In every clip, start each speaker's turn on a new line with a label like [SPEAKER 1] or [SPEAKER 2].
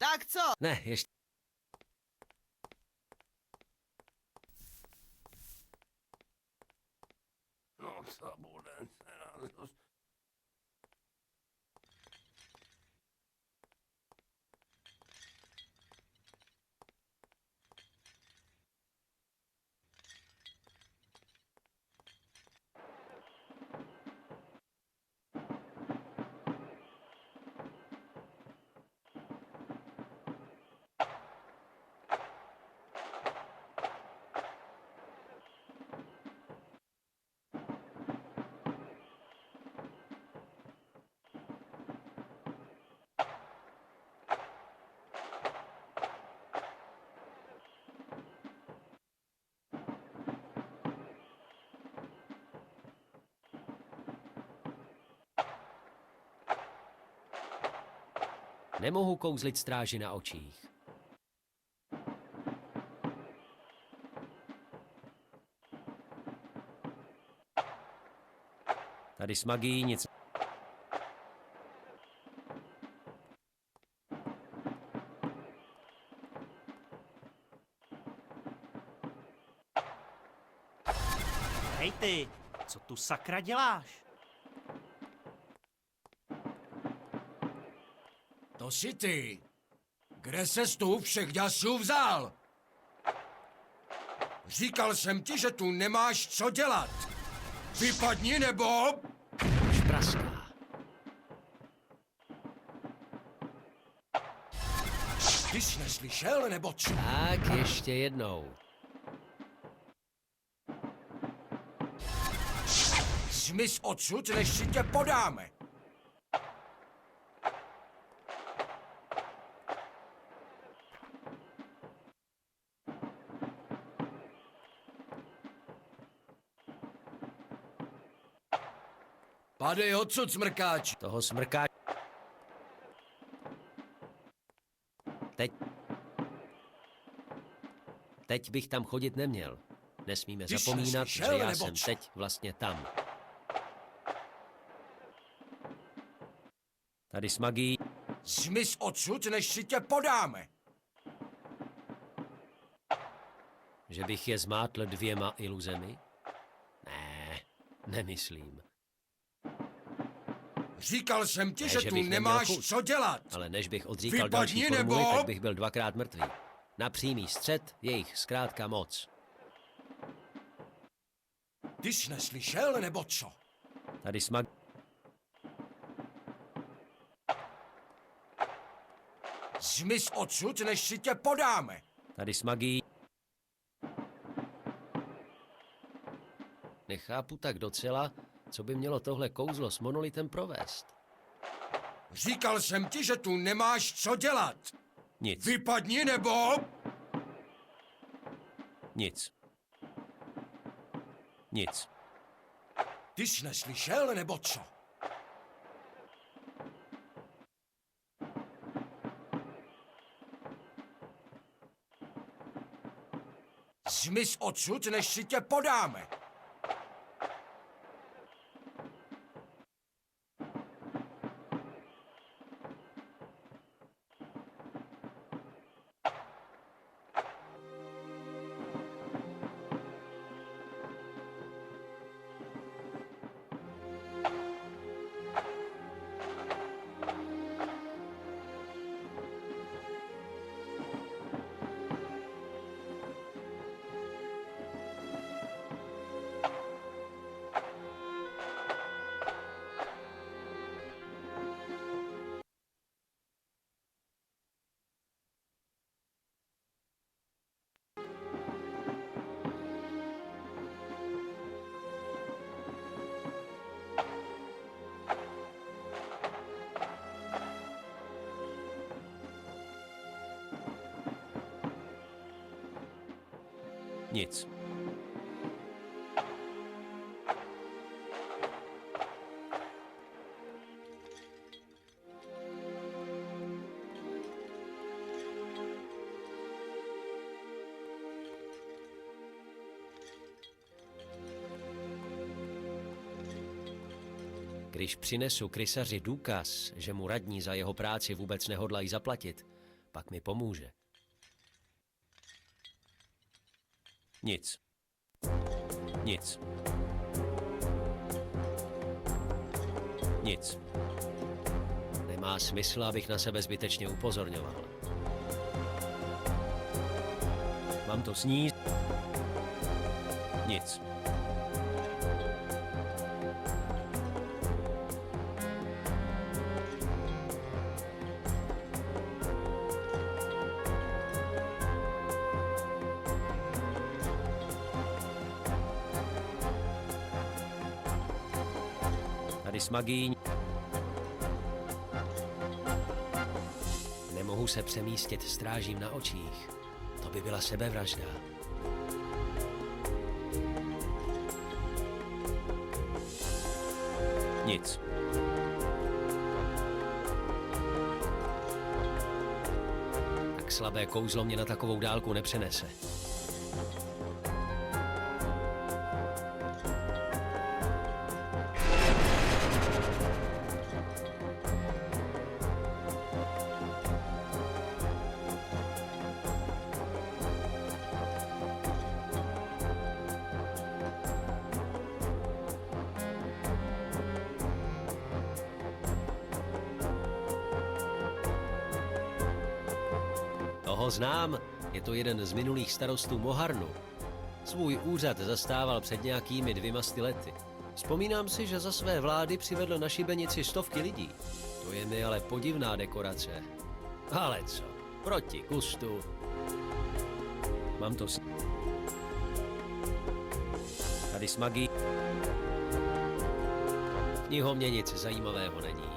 [SPEAKER 1] Tak co?
[SPEAKER 2] Ne, ještě.
[SPEAKER 3] No, co bude?
[SPEAKER 2] Nemohu kouzlit stráži na očích. Tady s magií nic.
[SPEAKER 4] Hej ty, co tu sakra děláš?
[SPEAKER 3] To jsi ty. Kde ses tu všech děsů vzal? Říkal jsem ti, že tu nemáš co dělat. Vypadni nebo...
[SPEAKER 2] Už praská.
[SPEAKER 3] Ty jsi neslyšel nebo co?
[SPEAKER 2] Tak ještě jednou.
[SPEAKER 3] Zmiz odsud, než si tě podáme. Padej odsud, smrkáč.
[SPEAKER 2] Toho smrká. Teď bych tam chodit neměl. Nesmíme
[SPEAKER 3] Ty jsi
[SPEAKER 2] zapomínat, že
[SPEAKER 3] neslyšel,
[SPEAKER 2] já
[SPEAKER 3] nebo
[SPEAKER 2] jsem
[SPEAKER 3] co?
[SPEAKER 2] teď vlastně tam. Tady s magií.
[SPEAKER 3] Zmiz odsud, než si tě podáme.
[SPEAKER 2] Že bych je zmátl 2 iluzemi? Ne, nemyslím.
[SPEAKER 3] Říkal jsem ti,
[SPEAKER 2] Ne,
[SPEAKER 3] že
[SPEAKER 2] že
[SPEAKER 3] tu
[SPEAKER 2] bych neměl
[SPEAKER 3] nemáš
[SPEAKER 2] chuť.
[SPEAKER 3] co dělat.
[SPEAKER 2] Ale než bych odříkal
[SPEAKER 3] Vypadni,
[SPEAKER 2] další formuly,
[SPEAKER 3] nebo-
[SPEAKER 2] tak bych byl 2krát mrtvý. Na přímý střet je jich zkrátka moc.
[SPEAKER 3] Ty jsi neslyšel nebo co?
[SPEAKER 2] Tady s mag...
[SPEAKER 3] Zmiz odsud, než si tě podáme.
[SPEAKER 2] Tady s magií. Nechápu tak docela, co by mělo tohle kouzlo s monolitem provést.
[SPEAKER 3] Říkal jsem ti, že tu nemáš co dělat.
[SPEAKER 2] Nic,
[SPEAKER 3] Vypadni nebo...
[SPEAKER 2] nic. Nic.
[SPEAKER 3] Ty jsi neslyšel nebo co? Zmiz odsud, než si tě podáme.
[SPEAKER 2] Nic. Když přinesu krysaři důkaz, že mu radní za jeho práci vůbec nehodlají zaplatit, Pak mi pomůže. Nic. Nic. Nic. Nemá smysl, abych na sebe zbytečně upozorňoval. Mám to sníst? Nic. Tady s magií. Nemohu se přemístit, strážím na očích. To by byla sebevražda. Nic. Tak slabé kouzlo mě na takovou dálku nepřenese. Toho znám, je to jeden z minulých starostů Moharnu. Svůj úřad zastával před nějakými 200 lety. Vzpomínám si, že za své vlády přivedl na šibenici stovky lidí. To je mi ale podivná dekorace. Ale co? Proti gustu. Mám to tady s magií. V knihovně nic zajímavého není.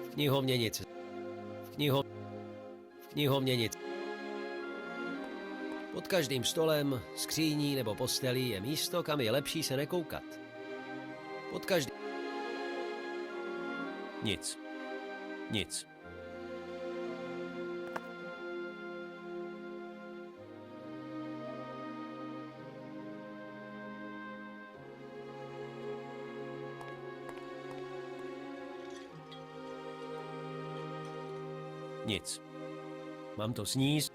[SPEAKER 2] V knihovně nic. V knihovně nic. Pod každým stolem, skříní nebo postelí je místo, kam je lepší se nekoukat. Pod každým... Nic. Nic. Nic. Mám to sníst?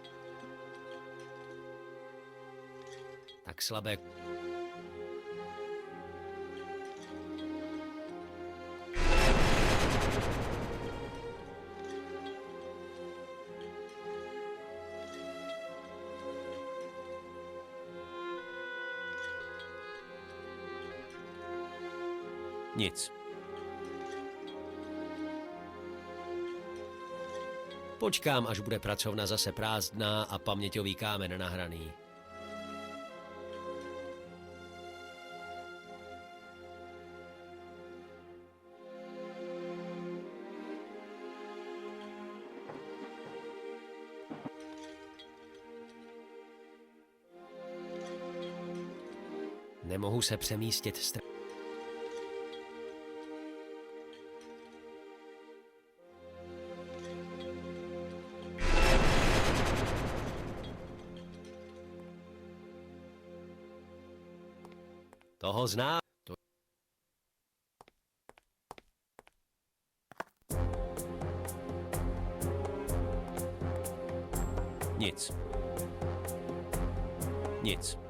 [SPEAKER 2] Tak slabé. Nic. Počkám, až bude pracovna zase prázdná a paměťový kámen nahraný. Nemohu se přemístit Toho zná. To... Nic. Nic.